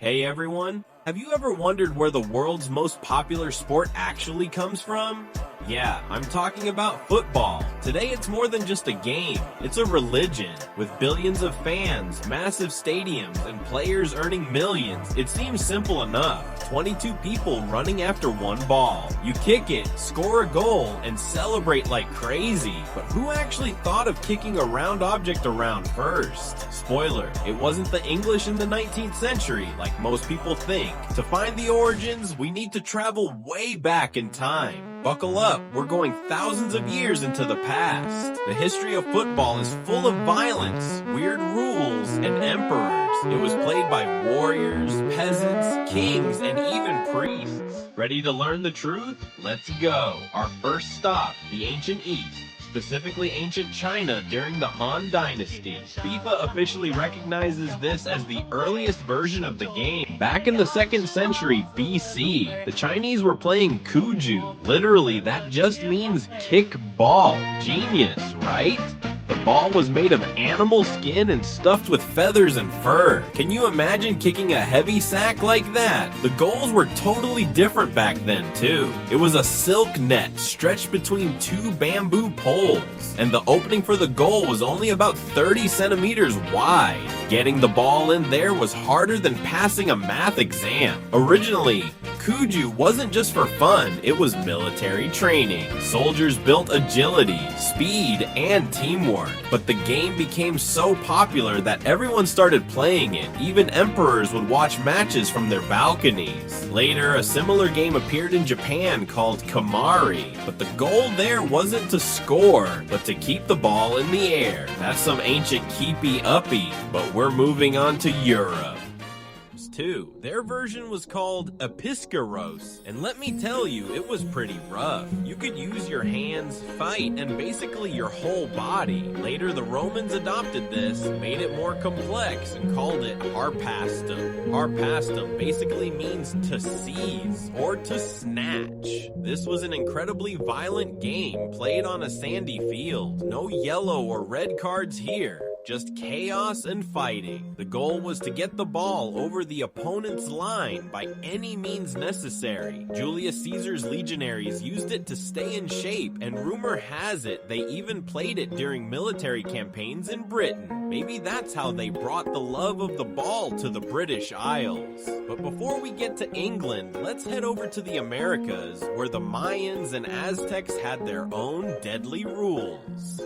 Hey everyone, have you ever wondered where the world's most popular sport actually comes from? Yeah, I'm talking about football. Today it's more than just a game, it's a religion. With billions of fans, massive stadiums, and players earning millions, it seems simple enough. 22 people running after one ball. You kick it, score a goal, and celebrate like crazy. But who actually thought of kicking a round object around first? Spoiler, it wasn't the English in the 19th century, like most people think. To find the origins, we need to travel way back in time. Buckle up, we're going thousands of years into the past. The history of football is full of violence, weird rules, and emperors. It was played by warriors, peasants, kings, and even priests. Ready to learn the truth? Let's go. Our first stop, the ancient East. Specifically ancient China during the Han Dynasty. FIFA officially recognizes this as the earliest version of the game. Back in the 2nd century BC, the Chinese were playing Kuju. Literally, that just means kick ball. Genius, right? The ball was made of animal skin and stuffed with feathers and fur. Can you imagine kicking a heavy sack like that? The goals were totally different back then too. It was a silk net stretched between two bamboo poles, and the opening for the goal was only about 30 centimeters wide. Getting the ball in there was harder than passing a math exam. Originally, Kuju wasn't just for fun, it was military training. Soldiers built agility, speed, and teamwork. But the game became so popular that everyone started playing it. Even emperors would watch matches from their balconies. Later, a similar game appeared in Japan called Kamari. But the goal there wasn't to score, but to keep the ball in the air. That's some ancient keepy-uppy, but we're moving on to Europe. Too. Their version was called Episkaros, and let me tell you, it was pretty rough. You could use your hands, fight, and basically your whole body. Later, the Romans adopted this, made it more complex, and called it Harpastum. Harpastum basically means to seize or to snatch. This was an incredibly violent game played on a sandy field. No yellow or red cards here. Just chaos and fighting. The goal was to get the ball over the opponent's line by any means necessary. Julius Caesar's legionaries used it to stay in shape, and rumor has it they even played it during military campaigns in Britain. Maybe that's how they brought the love of the ball to the British Isles. But before we get to England, let's head over to the Americas, where the Mayans and Aztecs had their own deadly rules.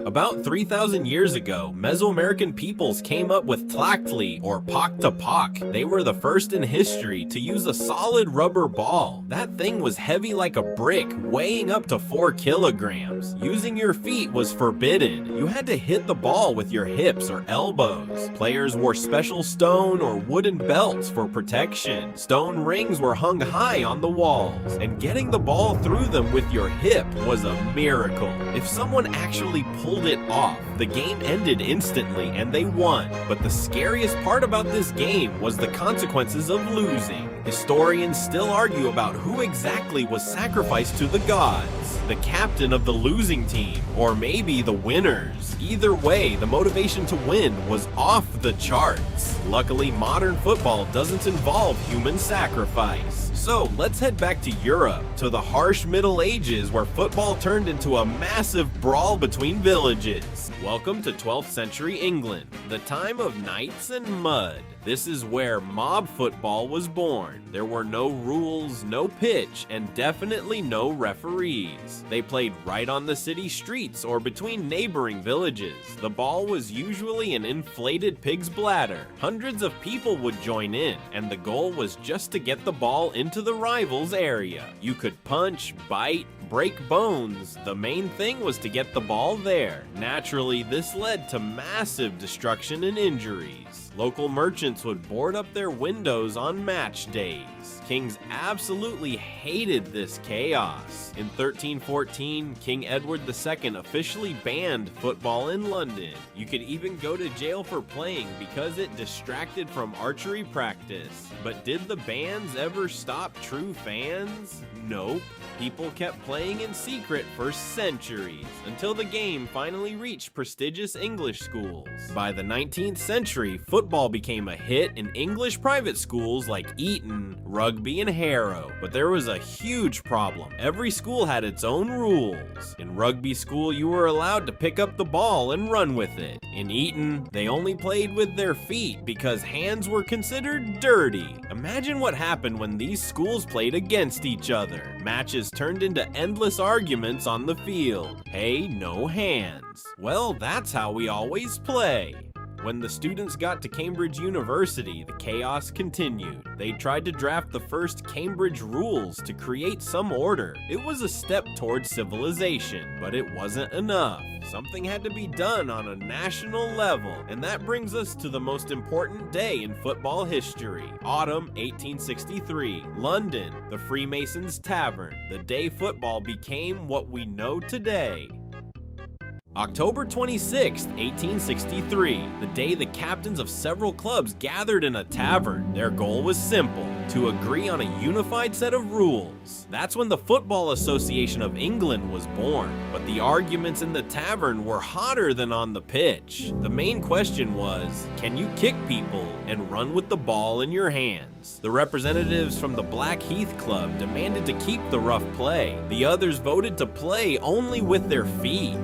About 3,000 years ago, Mesoamerican peoples came up with tlachtli, or pak-to-pak. They were the first in history to use a solid rubber ball. That thing was heavy like a brick, weighing up to 4 kilograms. Using your feet was forbidden. You had to hit the ball with your hips or elbows. Players wore special stone or wooden belts for protection. Stone rings were hung high on the walls, and getting the ball through them with your hip was a miracle. If someone actually pulled it off, the game ended instantly and they won. But the scariest part about this game was the consequences of losing. Historians still argue about who exactly was sacrificed to the gods. The captain of the losing team, or maybe the winners. Either way, the motivation to win was off the charts. Luckily, modern football doesn't involve human sacrifice. So let's head back to Europe, to the harsh Middle Ages where football turned into a massive brawl between villages. Welcome to 12th century England, the time of knights and mud. This is where mob football was born. There were no rules, no pitch, and definitely no referees. They played right on the city streets or between neighboring villages. The ball was usually an inflated pig's bladder. Hundreds of people would join in, and the goal was just to get the ball into the rival's area. You could punch, bite, break bones. The main thing was to get the ball there. Naturally, this led to massive destruction and injuries. Local merchants would board up their windows on match days. Kings absolutely hated this chaos. In 1314, King Edward II officially banned football in London. You could even go to jail for playing because it distracted from archery practice. But did the bans ever stop true fans? Nope. People kept playing in secret for centuries, until the game finally reached prestigious English schools. By the 19th century, football became a hit in English private schools like Eton, Rugby, and Harrow. But there was a huge problem. Every school had its own rules. In Rugby school, you were allowed to pick up the ball and run with it. In Eton, they only played with their feet because hands were considered dirty. Imagine what happened when these schools played against each other. Matches turned into endless arguments on the field. Hey, no hands. Well, that's how we always play. When the students got to Cambridge University, the chaos continued. They tried to draft the first Cambridge rules to create some order. It was a step towards civilization, but it wasn't enough. Something had to be done on a national level, and that brings us to the most important day in football history. Autumn 1863, London, the Freemasons Tavern, the day football became what we know today. October 26, 1863, the day the captains of several clubs gathered in a tavern. Their goal was simple: to agree on a unified set of rules. That's when the Football Association of England was born. But the arguments in the tavern were hotter than on the pitch. The main question was, can you kick people and run with the ball in your hands? The representatives from the Blackheath Club demanded to keep the rough play. The others voted to play only with their feet.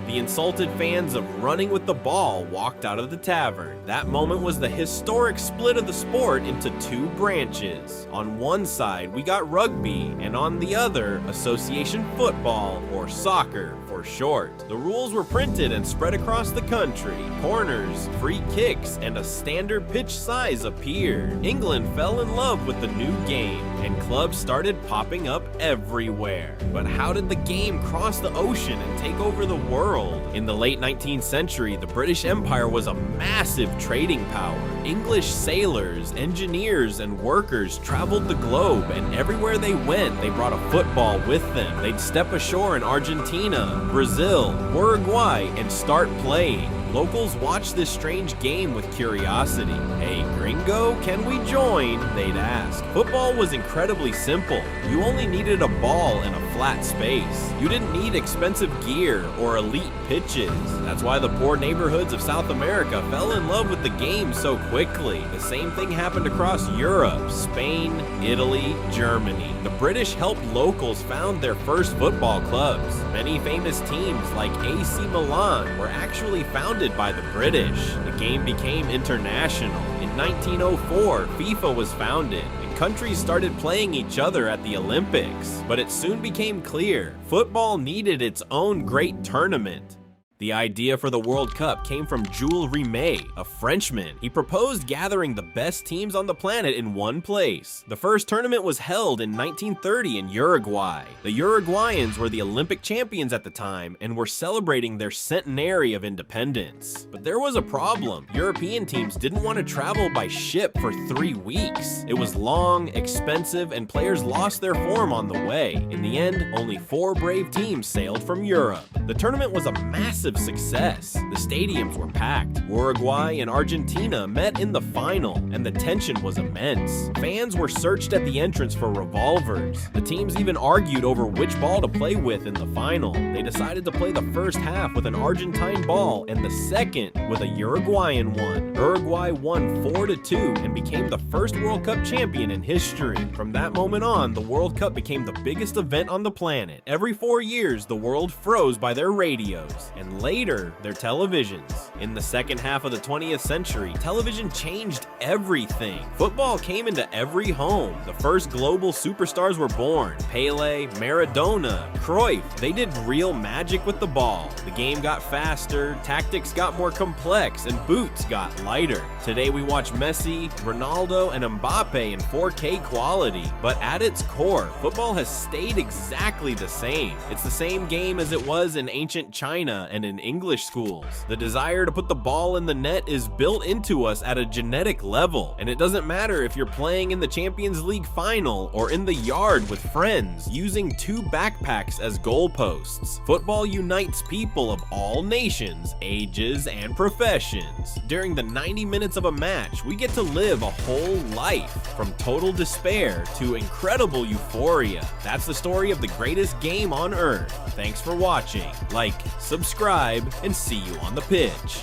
The insulted fans of running with the ball walked out of the tavern. That moment was the historic split of the sport into two branches. On one side, we got rugby, and on the other, association football, or soccer for short. The rules were printed and spread across the country. Corners, free kicks, and a standard pitch size appeared. England fell in love with the new game, and clubs started popping up everywhere. But how did the game cross the ocean and take over the world? In the late 19th century, the British Empire was a massive trading power. English sailors, engineers, and workers traveled the globe, and everywhere they went, they brought a football with them. They'd step ashore in Argentina, Brazil, Uruguay, and start playing. Locals watched this strange game with curiosity. Hey, gringo, can we join? They'd ask. Football was incredibly simple. You only needed a ball and a flat space. You didn't need expensive gear or elite pitches. That's why the poor neighborhoods of South America fell in love with the game so quickly. The same thing happened across Europe, Spain, Italy, Germany. The British helped locals found their first football clubs. Many famous teams like AC Milan were actually founded by the British. The game became international. In 1904, FIFA was founded, and countries started playing each other at the Olympics. But it soon became clear, football needed its own great tournament. The idea for the World Cup came from Jules Rimet, a Frenchman. He proposed gathering the best teams on the planet in one place. The first tournament was held in 1930 in Uruguay. The Uruguayans were the Olympic champions at the time and were celebrating their centenary of independence. But there was a problem. European teams didn't want to travel by ship for 3 weeks. It was long, expensive, and players lost their form on the way. In the end, only 4 brave teams sailed from Europe. The tournament was a massive success. The stadiums were packed. Uruguay and Argentina met in the final, and the tension was immense. Fans were searched at the entrance for revolvers. The teams even argued over which ball to play with in the final. They decided to play the first half with an Argentine ball and the second with a Uruguayan one. Uruguay won 4-2 and became the first World Cup champion in history. From that moment on, the World Cup became the biggest event on the planet. Every 4 years, the world froze by their radios, and later, their televisions. In the second half of the 20th century, television changed everything. Football came into every home. The first global superstars were born. Pele, Maradona, Cruyff. They did real magic with the ball. The game got faster, tactics got more complex, and boots got lighter. Today we watch Messi, Ronaldo, and Mbappe in 4K quality. But at its core, football has stayed exactly the same. It's the same game as it was in ancient China and in English schools. The desire to put the ball in the net is built into us at a genetic level, and it doesn't matter if you're playing in the Champions League final or in the yard with friends, using 2 backpacks as goalposts. Football unites people of all nations, ages, and professions. During the 90 minutes of a match, we get to live a whole life, from total despair to incredible euphoria. That's the story of the greatest game on earth. Thanks for watching. Like, subscribe, and see you on the pitch.